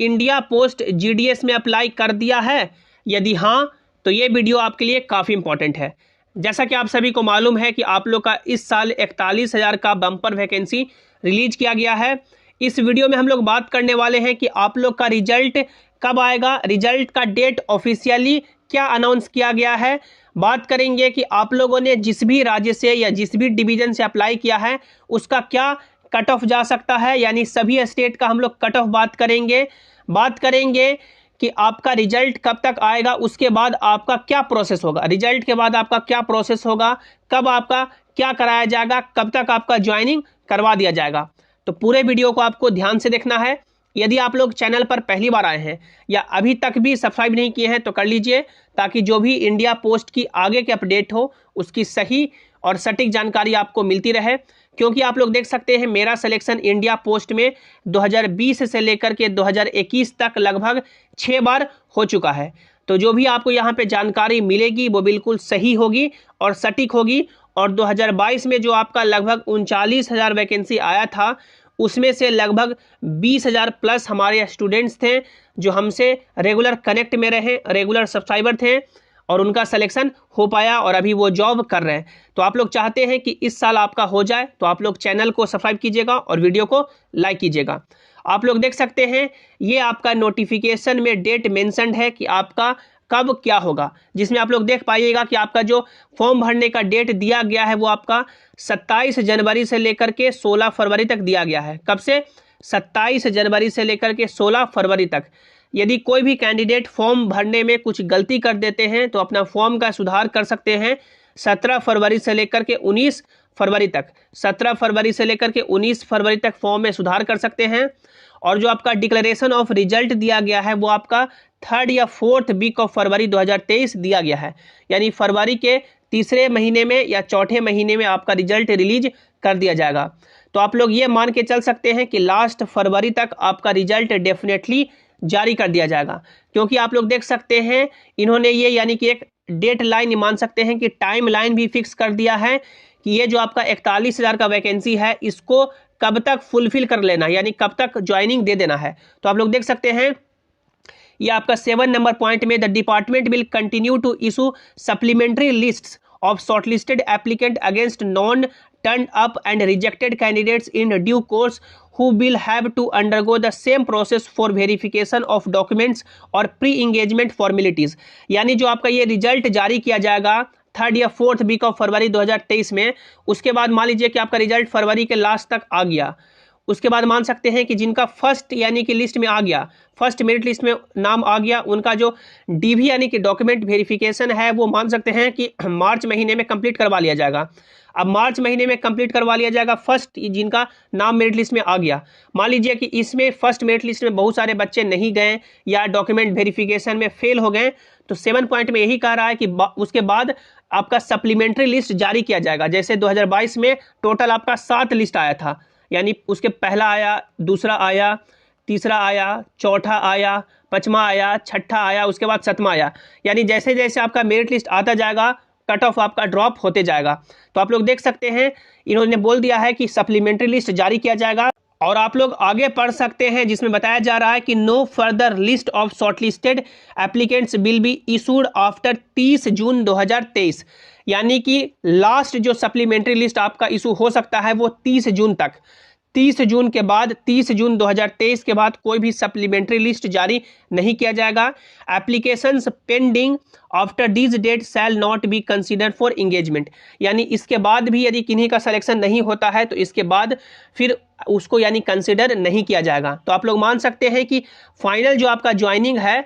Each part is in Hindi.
इंडिया पोस्ट जीडीएस में अप्लाई कर दिया है? यदि हाँ, तो ये वीडियो आपके लिए काफ़ी इंपॉर्टेंट है। जैसा कि आप सभी को मालूम है कि आप लोग का इस साल 41,000 का बम्पर वैकेंसी रिलीज किया गया है। इस वीडियो में हम लोग बात करने वाले हैं कि आप लोग का रिजल्ट कब आएगा, रिजल्ट का डेट ऑफिशियली क्या अनाउंस किया गया है। बात करेंगे कि आप लोगों ने जिस भी राज्य से या जिस भी डिवीजन से अप्लाई किया है उसका क्या कट ऑफ जा सकता है, यानी सभी स्टेट का हम लोग कट ऑफ बात करेंगे कि आपका रिजल्ट कब तक आएगा, उसके बाद आपका क्या प्रोसेस होगा, रिजल्ट के बाद आपका क्या प्रोसेस होगा, कब आपका क्या कराया जाएगा, कब तक आपका ज्वाइनिंग करवा दिया जाएगा। तो पूरे वीडियो को आपको ध्यान से देखना है। यदि आप लोग चैनल पर पहली बार आए हैं या अभी तक भी सब्सक्राइब नहीं किए हैं तो कर लीजिए, ताकि जो भी इंडिया पोस्ट की आगे के अपडेट हो उसकी सही और सटीक जानकारी आपको मिलती रहे। क्योंकि आप लोग देख सकते हैं मेरा सिलेक्शन इंडिया पोस्ट में 2020 से लेकर के 2021 तक लगभग 6 बार हो चुका है। तो जो भी आपको यहाँ पे जानकारी मिलेगी वो बिल्कुल सही होगी और सटीक होगी। और 2022 में जो आपका लगभग 39,000 वैकेंसी आया था उसमें से लगभग 20,000 प्लस हमारे स्टूडेंट्स थे जो हमसे रेगुलर कनेक्ट में रहे, रेगुलर सब्सक्राइबर थे और उनका सिलेक्शन हो पाया और अभी वो जॉब कर रहे हैं। तो आप लोग चाहते हैं कि इस साल आपका हो जाए तो आप लोग चैनल को सब्सक्राइब कीजिएगा और वीडियो को लाइक कीजिएगा। आप लोग देख सकते हैं ये आपका नोटिफिकेशन में डेट मेंशन्ड है कि आपका कब क्या होगा, जिसमें आप लोग देख पाइएगा कि आपका जो फॉर्म भरने का डेट दिया गया है वो आपका 27 जनवरी से लेकर के 16 फरवरी तक दिया गया है। कब से? 27 जनवरी से लेकर के 16 फरवरी तक। यदि कोई भी कैंडिडेट फॉर्म भरने में कुछ गलती कर देते हैं तो अपना फॉर्म का सुधार कर सकते हैं 17 फरवरी से लेकर के 19 फरवरी तक। 17 फरवरी से लेकर के 19 फरवरी तक फॉर्म में सुधार कर सकते हैं। और जो आपका डिक्लेरेशन ऑफ रिजल्ट दिया गया है वो आपका 3rd या 4th वीक ऑफ फरवरी 2023 दिया गया है, यानी फरवरी के तीसरे महीने में या चौथे महीने में आपका रिजल्ट रिलीज कर दिया जाएगा। तो आप लोग ये मान के चल सकते हैं कि लास्ट फरवरी तक आपका रिजल्ट डेफिनेटली जारी कर दिया जाएगा। क्योंकि आप लोग देख सकते हैं इन्होंने ये यानी कि एक डेट लाइन मान सकते हैं कि टाइम लाइन भी फिक्स कर दिया है कि ये जो आपका 41,000 का वैकेंसी है इसको कब तक फुलफिल कर लेना, यानी कब तक ज्वाइनिंग दे देना है। तो आप लोग देख सकते हैं ये आपका 7 नंबर पॉइंट में the department will continue to issue supplementary lists of shortlisted applicant against non-turned up and rejected candidates in due course who will have to undergo the same process for verification of documents और pre-engagement formalities। यानी जो आपका ये रिजल्ट जारी किया जाएगा 3rd या 4th वीक ऑफ फरवरी 2023 में, उसके बाद मान लीजिए कि आपका रिजल्ट फरवरी के लास्ट तक आ गया, उसके बाद मान सकते हैं कि जिनका फर्स्ट यानी कि लिस्ट में आ गया, फर्स्ट मेरिट लिस्ट में नाम आ गया, उनका जो डीवी यानी कि डॉक्यूमेंट वेरिफिकेशन है वो मान सकते हैं कि मार्च महीने में कंप्लीट करवा लिया जाएगा। अब मार्च महीने में कंप्लीट करवा लिया जाएगा फर्स्ट जिनका नाम मेरिट लिस्ट में आ गया। मान लीजिए कि इसमें फर्स्ट मेरिट लिस्ट में बहुत सारे बच्चे नहीं गए या डॉक्यूमेंट वेरिफिकेशन में फेल हो गए, तो 7 पॉइंट में यही कह रहा है कि उसके बाद आपका सप्लीमेंट्री लिस्ट जारी किया जाएगा। जैसे 2022 में टोटल आपका 7 लिस्ट आया था, यानी उसके पहला आया, दूसरा आया, तीसरा आया, चौथा आया, पांचवा आया, छठा आया, उसके बाद 7वां आया। यानी जैसे जैसे आपका मेरिट लिस्ट आता जाएगा कट ऑफ आपका ड्रॉप होते जाएगा। तो आप लोग देख सकते हैं इन्होंने बोल दिया है कि सप्लीमेंट्री लिस्ट जारी किया जाएगा। और आप लोग आगे पढ़ सकते हैं जिसमें बताया जा रहा है कि no further list of shortlisted applicants will be issued after 30 June 2023। यानी कि लास्ट जो सप्लीमेंट्री लिस्ट आपका इशू हो सकता है वो 30 जून तक। 30 जून के बाद 30 जून 2023 के बाद कोई भी सप्लीमेंट्री लिस्ट जारी नहीं किया जाएगा। Applications pending after this date shall not be consider for engagement. यानी इसके बाद भी यदि किन्हीं का सिलेक्शन नहीं होता है तो इसके बाद फिर उसको यानी कंसीडर नहीं किया जाएगा। तो आप लोग मान सकते हैं कि फाइनल जो आपका ज्वाइनिंग है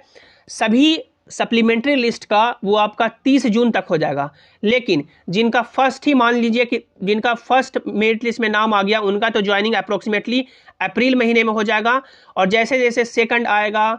सभी सप्लीमेंट्री लिस्ट का वो आपका 30 जून तक हो जाएगा। लेकिन जिनका फर्स्ट ही मान लीजिए कि जिनका फर्स्ट मेरिट लिस्ट में नाम आ गया उनका तो ज्वाइनिंग अप्रोक्सीमेटली अप्रैल महीने में हो जाएगा। और जैसे जैसे सेकंड आएगा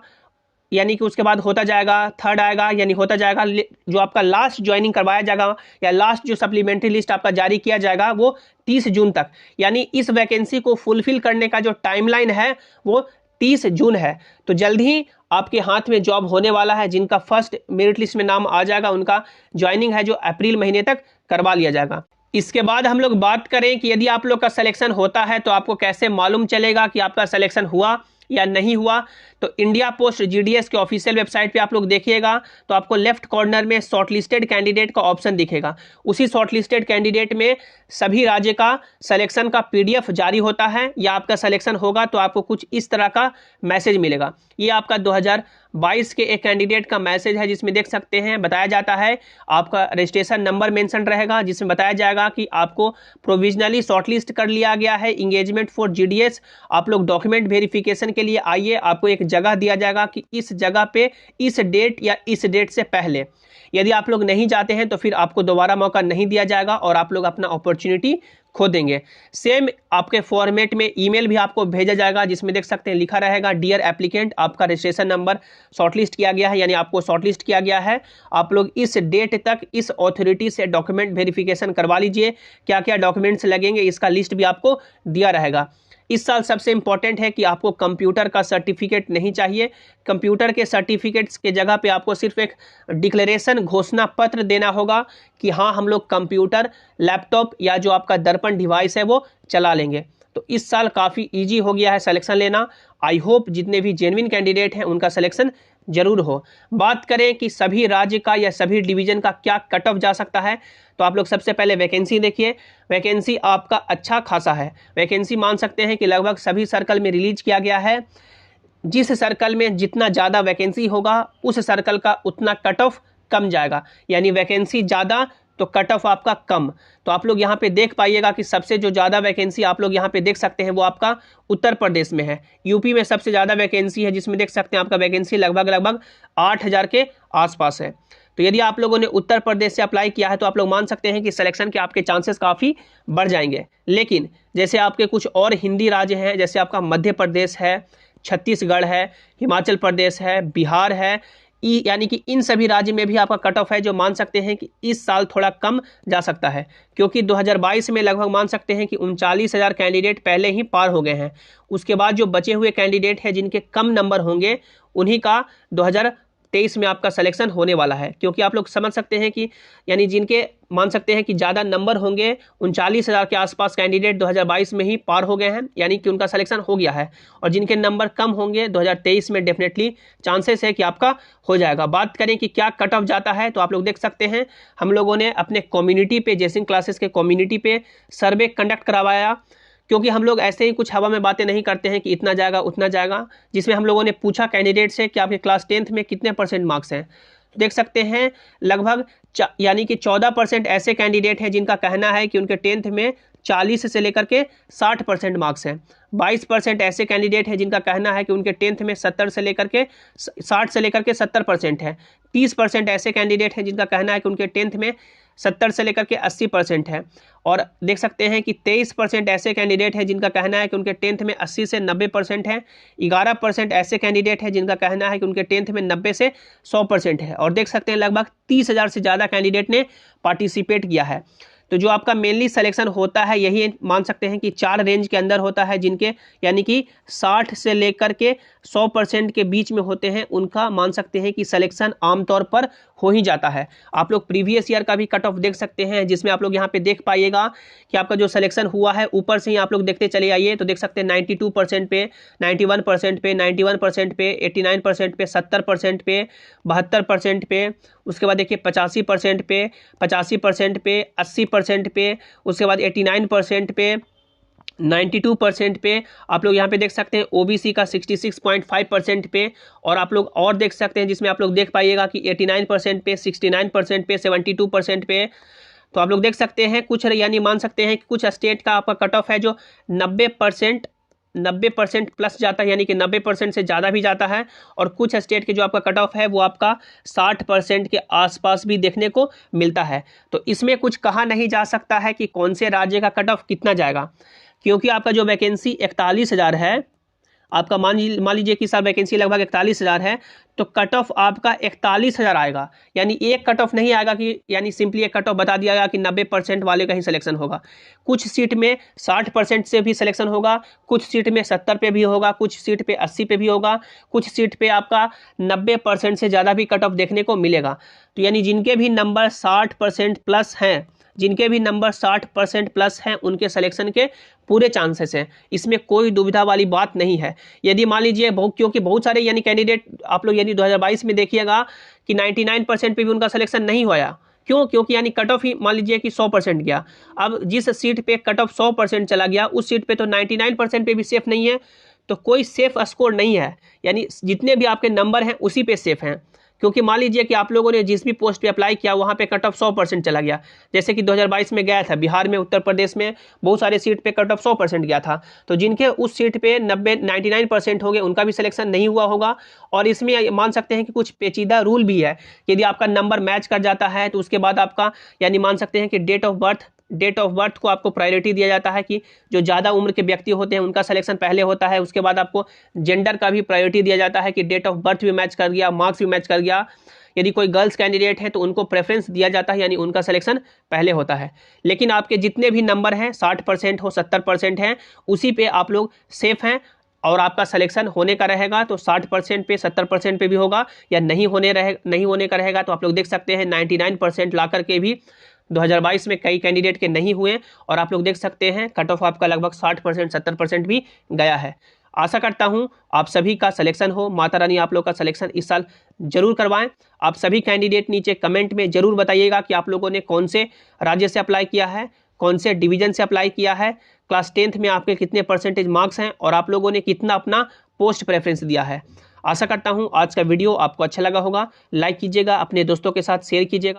यानी कि उसके बाद होता जाएगा, थर्ड आएगा यानी होता जाएगा, जो आपका लास्ट ज्वाइनिंग करवाया जाएगा या लास्ट जो सप्लीमेंट्री लिस्ट आपका जारी किया जाएगा वो 30 जून तक। यानी इस वैकेंसी को फुलफिल करने का जो टाइमलाइन है वो 30 जून है। तो जल्द ही आपके हाथ में जॉब होने वाला है। जिनका फर्स्ट मेरिट लिस्ट में नाम आ जाएगा उनका ज्वाइनिंग है जो अप्रैल महीने तक करवा लिया जाएगा। इसके बाद हम लोग बात करें कि यदि आप लोग का सिलेक्शन होता है तो आपको कैसे मालूम चलेगा कि आपका सिलेक्शन हुआ या नहीं हुआ। तो इंडिया पोस्ट जीडीएस के ऑफिशियल वेबसाइट पे आप लोग देखिएगा तो आपको लेफ्ट कॉर्नर में शॉर्टलिस्टेड कैंडिडेट का ऑप्शन दिखेगा। उसी शॉर्टलिस्टेड कैंडिडेट में सभी राज्य का सिलेक्शन का पीडीएफ जारी होता है, या आपका सिलेक्शन होगा तो आपको कुछ इस तरह का मैसेज मिलेगा। ये आपका 2022 के एक कैंडिडेट का मैसेज है, जिसमें देख सकते हैं बताया जाता है आपका रजिस्ट्रेशन नंबर मेंशन रहेगा, जिसमें बताया जाएगा कि आपको प्रोविजनली शॉर्टलिस्ट कर लिया गया है इंगेजमेंट फॉर जीडीएस। आप लोग डॉक्यूमेंट वेरिफिकेशन के लिए आइए। आपको एक जगह दिया जाएगा कि इस जगह पे इस डेट या इस डेट से पहले, यदि आप लोग नहीं जाते हैं तो फिर आपको दोबारा मौका नहीं दिया जाएगा और आप लोग अपना अपॉर्चुनिटी खो देंगे। सेम आपके फॉर्मेट में ईमेल भी आपको भेजा जाएगा, जिसमें देख सकते हैं लिखा रहेगा डियर एप्लीकेंट, आपका रजिस्ट्रेशन नंबर शॉर्टलिस्ट किया गया है, यानी आपको शॉर्टलिस्ट किया गया है। आप लोग इस डेट तक इस अथॉरिटी से डॉक्यूमेंट वेरिफिकेशन करवा लीजिए। क्या क्या डॉक्यूमेंट्स लगेंगे इसका लिस्ट भी आपको दिया रहेगा। इस साल सबसे इंपॉर्टेंट है कि आपको कंप्यूटर का सर्टिफिकेट नहीं चाहिए। कंप्यूटर के सर्टिफिकेट्स के जगह पे आपको सिर्फ एक डिक्लेरेशन घोषणा पत्र देना होगा कि हाँ हम लोग कंप्यूटर, लैपटॉप या जो आपका दर्पण डिवाइस है वो चला लेंगे। तो इस साल काफ़ी इजी हो गया है सिलेक्शन लेना। आई होप जितने भी जेन्युइन कैंडिडेट हैं उनका सिलेक्शन जरूर हो। बात करें कि सभी राज्य का या सभी डिवीजन का क्या कट ऑफ जा सकता है, तो आप लोग सबसे पहले वैकेंसी देखिए। वैकेंसी आपका अच्छा खासा है। वैकेंसी मान सकते हैं कि लगभग सभी सर्कल में रिलीज किया गया है। जिस सर्कल में जितना ज़्यादा वैकेंसी होगा उस सर्कल का उतना कट ऑफ कम जाएगा, यानी वैकेंसी ज़्यादा तो कट ऑफ आपका कम। तो आप लोग यहाँ पे देख पाइएगा कि सबसे जो ज़्यादा वैकेंसी आप लोग यहाँ पे देख सकते हैं वो आपका उत्तर प्रदेश में है। यूपी में सबसे ज़्यादा वैकेंसी है, जिसमें देख सकते हैं आपका वैकेंसी लगभग 8000 के आसपास है। तो यदि आप लोगों ने उत्तर प्रदेश से अप्लाई किया है तो आप लोग मान सकते हैं कि सिलेक्शन के आपके चांसेस काफ़ी बढ़ जाएंगे। लेकिन जैसे आपके कुछ और हिंदी राज्य हैं, जैसे आपका मध्य प्रदेश है, छत्तीसगढ़ है, हिमाचल प्रदेश है, बिहार है, यानी कि इन सभी राज्य में भी आपका कट ऑफ है जो मान सकते हैं कि इस साल थोड़ा कम जा सकता है, क्योंकि 2022 में लगभग मान सकते हैं कि 39,000 कैंडिडेट पहले ही पार हो गए हैं। उसके बाद जो बचे हुए कैंडिडेट हैं जिनके कम नंबर होंगे उन्हीं का 2023 में आपका सिलेक्शन होने वाला है, क्योंकि आप लोग समझ सकते हैं कि यानी जिनके मान सकते हैं कि ज़्यादा नंबर होंगे 39,000 के आसपास कैंडिडेट 2022 में ही पार हो गए हैं, यानी कि उनका सिलेक्शन हो गया है। और जिनके नंबर कम होंगे 2023 में डेफिनेटली चांसेस है कि आपका हो जाएगा। बात करें कि क्या कट ऑफ जाता है, तो आप लोग देख सकते हैं हम लोगों ने अपने कम्युनिटी पे, जेसिंग क्लासेस के कम्युनिटी पे सर्वे कंडक्ट करवाया, क्योंकि हम लोग ऐसे ही कुछ हवा में बातें नहीं करते हैं कि इतना जाएगा उतना जाएगा। जिसमें हम लोगों ने पूछा कैंडिडेट से कि आपके क्लास 10th में कितने % मार्क्स हैं। देख सकते हैं लगभग यानी कि 14% ऐसे कैंडिडेट हैं जिनका कहना है कि उनके 10th में 40 से लेकर के 60% मार्क्स हैं। 22% ऐसे कैंडिडेट हैं जिनका कहना है कि उनके 10th में 60 से लेकर के 70% है। 30% ऐसे कैंडिडेट हैं जिनका कहना है कि उनके 10th में 70 से लेकर के 80% है। और देख सकते हैं कि 23% ऐसे कैंडिडेट हैं जिनका कहना है कि उनके 10th में 80 से 90% है। 11% ऐसे कैंडिडेट हैं जिनका कहना है कि उनके 10th में 90 से 100% है। और देख सकते हैं लगभग 30,000 से ज़्यादा कैंडिडेट ने पार्टिसिपेट किया है। तो जो आपका मेनली सिलेक्शन होता है यही मान सकते हैं कि 4 रेंज के अंदर होता है, जिनके यानी कि 60 से लेकर के 100% के बीच में होते हैं, उनका मान सकते हैं कि सिलेक्शन आमतौर पर हो ही जाता है। आप लोग प्रीवियस ईयर का भी कट ऑफ देख सकते हैं, जिसमें आप लोग यहाँ पे देख पाइएगा कि आपका जो सिलेक्शन हुआ है ऊपर से ही आप लोग देखते चले आइए तो देख सकते हैं 92% पे, 91% पे, 91% पे, 89% पे, 70% पे, 72% पे, उसके बाद देखिए 85% पे, 85% पे, 80% पे, उसके बाद 89% पे, 92% पे। आप लोग यहाँ पे देख सकते हैं ओबीसी का 66.5% पे। और आप लोग और देख सकते हैं जिसमें आप लोग देख पाइएगा कि 89% पे, 69% पे, 72% पे। तो आप लोग देख सकते हैं कुछ यानी मान सकते हैं कि कुछ स्टेट का आपका कट ऑफ है जो 90% प्लस जाता है, यानी कि 90% से ज़्यादा भी जाता है। और कुछ स्टेट के जो आपका कट ऑफ है वो आपका 60% के आसपास भी देखने को मिलता है। तो इसमें कुछ कहा नहीं जा सकता है कि कौन से राज्य का कट ऑफ कितना जाएगा, क्योंकि आपका जो वैकेंसी 41,000 है, आपका मान लीजिए कि सर वैकेंसी लगभग 41,000 है, तो कट ऑफ आपका 41,000 आएगा। यानी एक कट ऑफ नहीं आएगा कि यानी सिंपली एक कट ऑफ बता दिया गया कि 90% वाले का ही सिलेक्शन होगा। कुछ सीट में 60% से भी सिलेक्शन होगा, कुछ सीट में 70 पे भी होगा, कुछ सीट पे 80 पे भी होगा, कुछ सीट पे आपका 90% से ज़्यादा भी कट ऑफ देखने को मिलेगा। तो यानी जिनके भी नंबर 60% प्लस हैं, जिनके भी नंबर 60% प्लस हैं उनके सिलेक्शन के पूरे चांसेस हैं, इसमें कोई दुविधा वाली बात नहीं है। यदि मान लीजिए क्योंकि बहुत सारे यानी कैंडिडेट आप लोग यदि 2022 में देखिएगा कि 99% पे भी उनका सिलेक्शन नहीं हुआ। क्यों? क्योंकि यानी कट ऑफ ही मान लीजिए कि 100% गया। अब जिस सीट पे कट ऑफ 100% चला गया उस सीट पे तो 99% पे भी सेफ नहीं है, तो कोई सेफ स्कोर नहीं है, यानी जितने भी आपके नंबर हैं उसी पे सेफ हैं। क्योंकि मान लीजिए कि आप लोगों ने जिस भी पोस्ट पे अप्लाई किया वहाँ पे कट ऑफ 100% चला गया, जैसे कि 2022 में गया था बिहार में, उत्तर प्रदेश में बहुत सारे सीट पे कट ऑफ 100% गया था, तो जिनके उस सीट पे 99% हो गए उनका भी सिलेक्शन नहीं हुआ होगा। और इसमें मान सकते हैं कि कुछ पेचीदा रूल भी है, यदि आपका नंबर मैच कर जाता है तो उसके बाद आपका यानी मान सकते हैं कि डेट ऑफ बर्थ को आपको प्रायोरिटी दिया जाता है, कि जो ज़्यादा उम्र के व्यक्ति होते हैं उनका सिलेक्शन पहले होता है। उसके बाद आपको जेंडर का भी प्रायोरिटी दिया जाता है कि डेट ऑफ बर्थ भी मैच कर गया, मार्क्स भी मैच कर गया। यदि कोई गर्ल्स कैंडिडेट है तो उनको प्रेफरेंस दिया जाता है, यानी उनका सिलेक्शन पहले होता है। लेकिन आपके जितने भी नंबर हैं 60% हो 70% हैं उसी पे आप लोग सेफ हैं और आपका सिलेक्शन होने का रहेगा। तो 60% पे 70% पे भी होगा या नहीं होने का रहेगा। तो आप लोग देख सकते हैं 99% ला करके भी 2022 में कई कैंडिडेट के नहीं हुए, और आप लोग देख सकते हैं कट ऑफ आपका लगभग 60% 70% भी गया है। आशा करता हूं आप सभी का सिलेक्शन हो, माता रानी आप लोग का सिलेक्शन इस साल जरूर करवाएं। आप सभी कैंडिडेट नीचे कमेंट में जरूर बताइएगा कि आप लोगों ने कौन से राज्य से अप्लाई किया है, कौन से डिवीजन से अप्लाई किया है, क्लास 10th में आपके कितने परसेंटेज मार्क्स हैं और आप लोगों ने कितना अपना पोस्ट प्रेफरेंस दिया है। आशा करता हूं आज का वीडियो आपको अच्छा लगा होगा। लाइक कीजिएगा, अपने दोस्तों के साथ शेयर कीजिएगा।